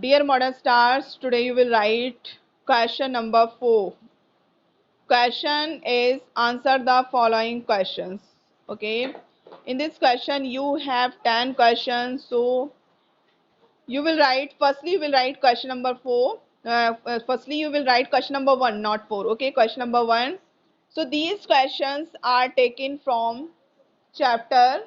Dear modern stars, today you will write question number 4. Question is answer the following questions. Okay. In this question you have 10 questions. So you will write, firstly you will write question number 4. Firstly you will write question number 1, not 4. Okay. Question number 1. So these questions are taken from chapter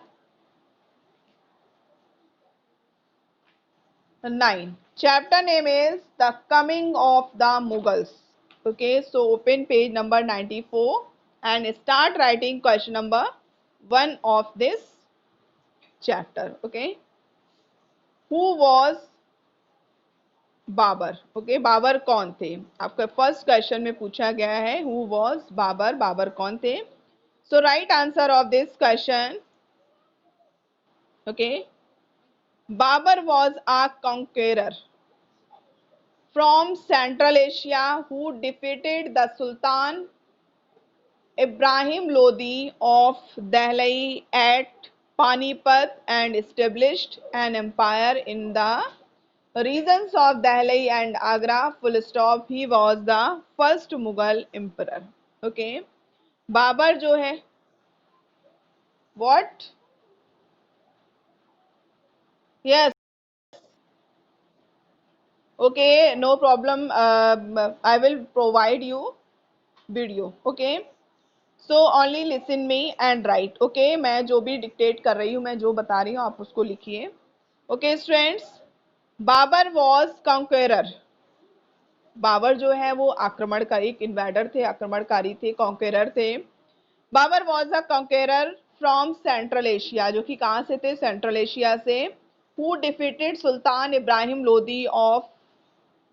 9. Chapter name is The Coming of the Mughals. Okay, so open page number 94 and start writing question number 1 of this chapter. Okay, who was Babar? Okay, Babar कौन थे? आपका first question में पूछा गया है who was Babar, Babur कौन थे? So right answer of this question. Okay, Babur was a conqueror from Central Asia who defeated the Sultan Ibrahim Lodi of Delhi at Panipat and established an empire in the regions of Delhi and Agra. Full stop. He was the first Mughal emperor. Okay. Babar जो है, what? Yes. Okay, no problem. I will provide you video. Okay. So only listen me and right. Okay, मैं जो भी dictate कर रही हूँ, मैं जो बता रही हूँ आप उसको लिखिए. Okay students, Babur was conqueror. Babur जो है वो आक्रमणकारी, एक इन्वेडर थे, आक्रमणकारी थे, कॉन्क्वेरर थे. Babur was a conqueror from central Asia, जो कि कहाँ से थे? सेंट्रल एशिया से. Who defeated Sultan Ibrahim Lodi of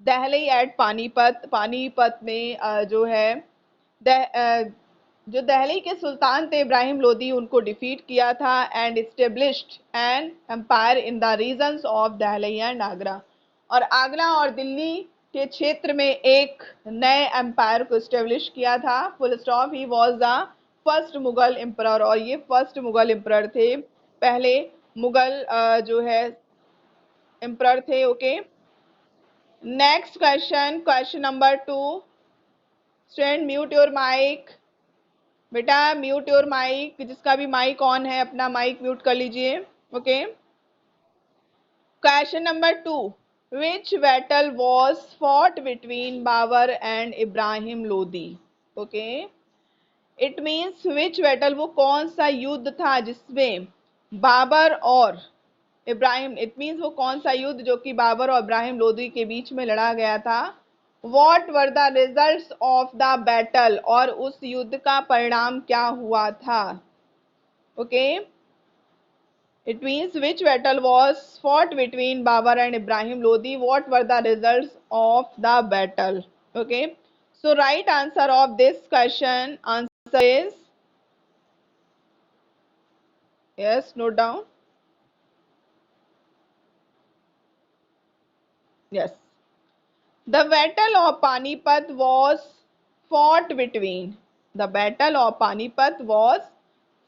Delhi at Panipat. Panipat में जो है जो दिल्ली के सुल्तान थे इब्राहिम लोदी, उनको डिफीट किया था. And established an empire in the regions of Delhi and Agra. और आगरा और दिल्ली के क्षेत्र में एक नए एम्पायर को एस्टेब्लिश किया था. Full stop. He was the first Mughal emperor. और ये फर्स्ट मुगल एम्परर थे, पहले मुगल जो है एम्परर थे. Okay, next question, question number 2. Student mute your mic. बेटा म्यूट योर माइक, जिसका भी माइक ऑन है अपना माइक म्यूट कर लीजिए. Okay, question number 2. Which battle was fought between Babar and Ibrahim Lodi? Okay, it means which battle, वो कौन सा युद्ध था जिसमें बाबर और इब्राहिम, इट मीन्स वो कौन सा युद्ध जो कि बाबर और इब्राहिम लोदी के बीच में लड़ा गया था. What were the results of the battle? और उस युद्ध का परिणाम क्या हुआ था? Okay, it means which battle was fought between Babar and Ibrahim Lodi? What were the results of the battle? Okay, so right answer of this question, answer is, yes, note down. Yes, the battle of Panipat was fought between, the battle of Panipat was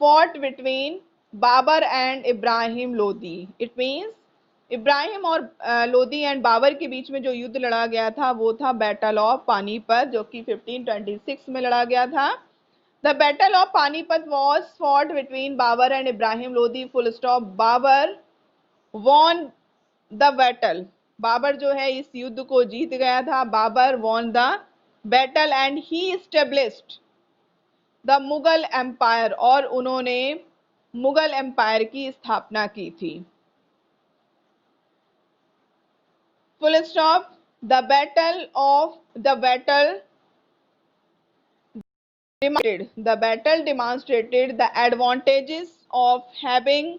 fought between Babar and Ibrahim Lodi. It means Ibrahim और Lodi and Babar के बीच में जो युद्ध लड़ा गया था वो था बैटल ऑफ पानीपत, जो कि 1526 में लड़ा गया था. The battle of Panipat was fought between Babar and Ibrahim Lodi. Full stop. Babar won the battle. Babar जो है इस युद्ध को जीत गया था. Babar won the battle and he established the Mughal empire. और उन्होंने मुगल एम्पायर की स्थापना की थी. Full stop. The battle demonstrated the advantages of having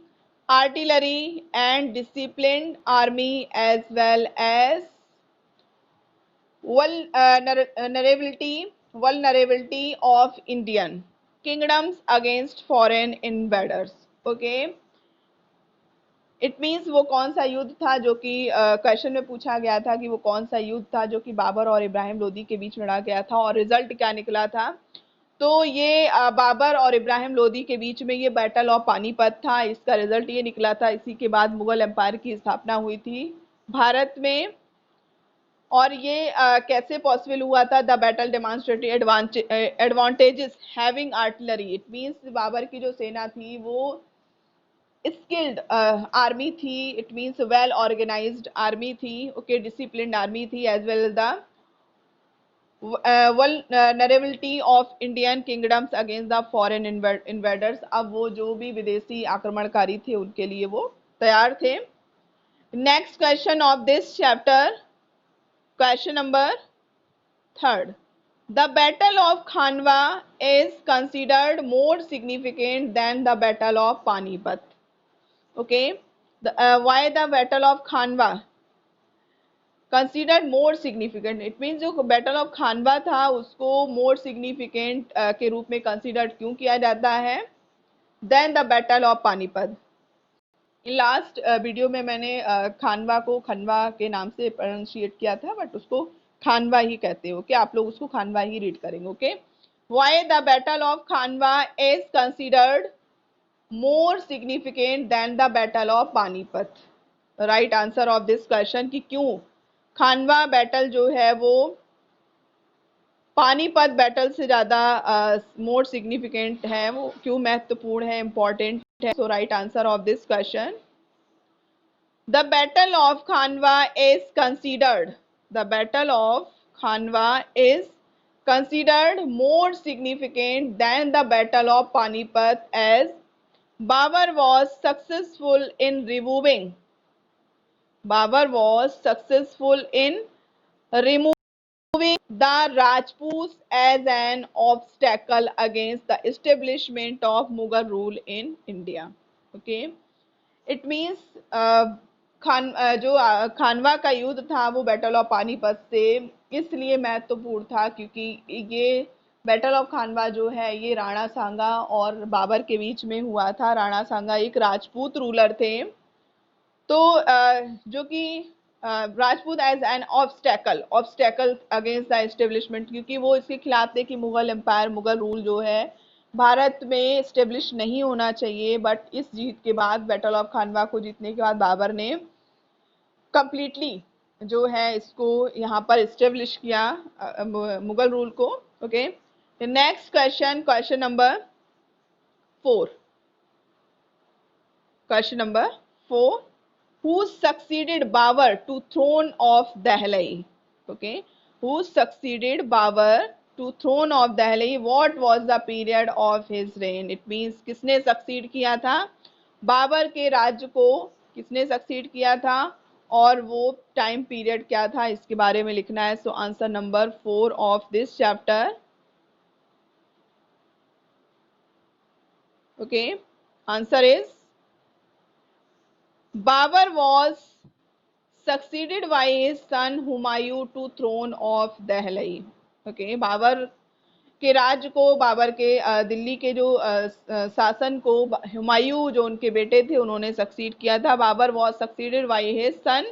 artillery and disciplined army as well as vulnerability of Indian kingdoms against foreign invaders. Okay, it means वो कौन सा युद्ध था जो कि क्वेश्चन में पूछा गया था कि वो कौन सा युद्ध था जो कि बाबर और इब्राहिम लोदी के बीच में लड़ा गया था और रिजल्ट क्या निकला था. तो ये बाबर और इब्राहिम लोदी के बीच में ये बैटल ऑफ पानीपत था. इसका रिजल्ट ये निकला था. इसी के बाद मुगल एम्पायर की स्थापना हुई थी भारत में. और ये कैसे पॉसिबल हुआ था? The battle demonstrated advantages having artillery. It means Babar की जो सेना थी वो स्किल्ड आर्मी थी, it means well organised army थी, ओके, डिसिप्लिन्ड आर्मी थी, as well as the vulnerability of Indian kingdoms against the foreign invaders. अब वो जो भी विदेशी आक्रमणकारी थे उनके लिए वो तैयार थे। Next question of this chapter, question number 3rd, the battle of Khanwa is considered more significant than the battle of Panipat. Okay, why the battle of Khanwa considered more significant? It means जो battle of खानवा था उसको more significant के रूप में considered क्यों किया जाता है then the battle of Panipat? इन लास्ट वीडियो में मैंने खानवा को खनवा के नाम से प्रोनाउंशिएट किया था, बट उसको खानवा ही कहते हो, ओके, आप लोग उसको खानवा ही रीड करेंगे, okay. Why the battle of Khanwa is considered more significant then the battle of Panipat? Right answer of this question कि क्यों खानवा बैटल जो है वो पानीपत बैटल से ज़्यादा मोर सिग्निफिकेंट है, वो क्यों महत्वपूर्ण है, इम्पॉर्टेंट है? So right answer of this question, the battle of Khanwa is considered, the battle of Khanwa is considered more significant than the battle of Panipat as Babur was successful in removing the Rajputs as an obstacle against the establishment of Mughal rule in India. Okay, it means जो खानवा का युद्ध था वो battle of Panipat से इसलिए महत्वपूर्ण था क्योंकि ये बैटल ऑफ खानवा जो है ये राणा सांगा और बाबर के बीच में हुआ था। राणा सांगा एक राजपूत रूलर थे, तो जो कि Rajput as an obstacle against the establishment, क्योंकि वो इसके खिलाफ थे कि मुगल एम्पायर, मुगल रूल जो है भारत में एस्टेब्लिश नहीं होना चाहिए। बट इस जीत के बाद, बैटल ऑफ खानवा को जीतने के बाद बाबर ने कंप्लीटली जो है इसको यहाँ पर एस्टेब्लिश किया मुगल रूल को। Okay, next question, question number 4, question number 4, who succeeded Babur to throne of Delhi? Okay, who succeeded Babur to throne of Delhi? What was the period of his reign? It means किसने succeed किया था बाबर के राज्य को, किसने succeed किया था और वो टाइम पीरियड क्या था, इसके बारे में लिखना है। So answer number 4 of this chapter, okay, answer is Babur was succeeded by his son Humayun to throne of Delhi. Okay, Babar के राज्य को, बाबर के दिल्ली के जो शासन को हुमायूं जो उनके बेटे थे उन्होंने सक्सीड किया था। Babar was succeeded by his son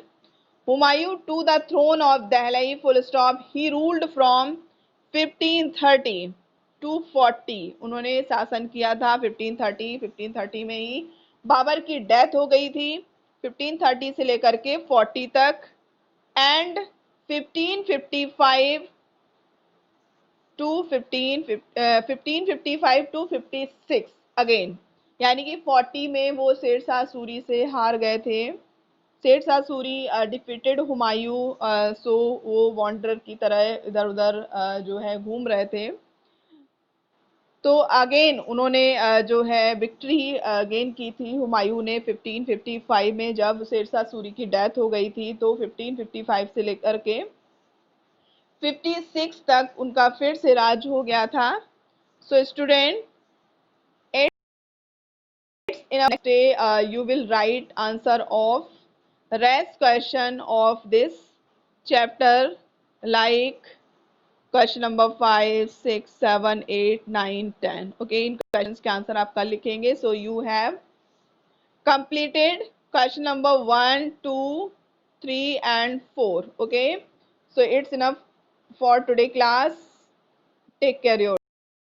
Humayun to the throne of Delhi, full stop. He ruled from 1530 to 40. उन्होंने शासन किया था 1530 में ही बाबर की डेथ हो गई थी 1530 से लेकर के 40 तक, एंड 1555 टू 1555 टू 56 अगेन, यानी कि 40 में वो शेरशाह सूरी से हार गए थे। शेरशाह सूरी डिफीटेड हुमायूं, सो वो वॉन्डरर की तरह इधर उधर जो है घूम रहे थे, तो अगेन उन्होंने जो है विक्ट्री गेन की थी हुमायूं ने 1555 में, जब शेरशाह सूरी की डेथ हो गई थी। तो 1555 से लेकर के 56 तक उनका फिर से राज हो गया था। So student, in our next day you will write answer of rest question of this chapter, like question number 5, 6, 7, 8, 9, 10। Okay, in questions के आंसर आप कल लिखेंगे। So you have completed question number 1, 2, 3 and 4। okay, so it's enough for today class. Take care your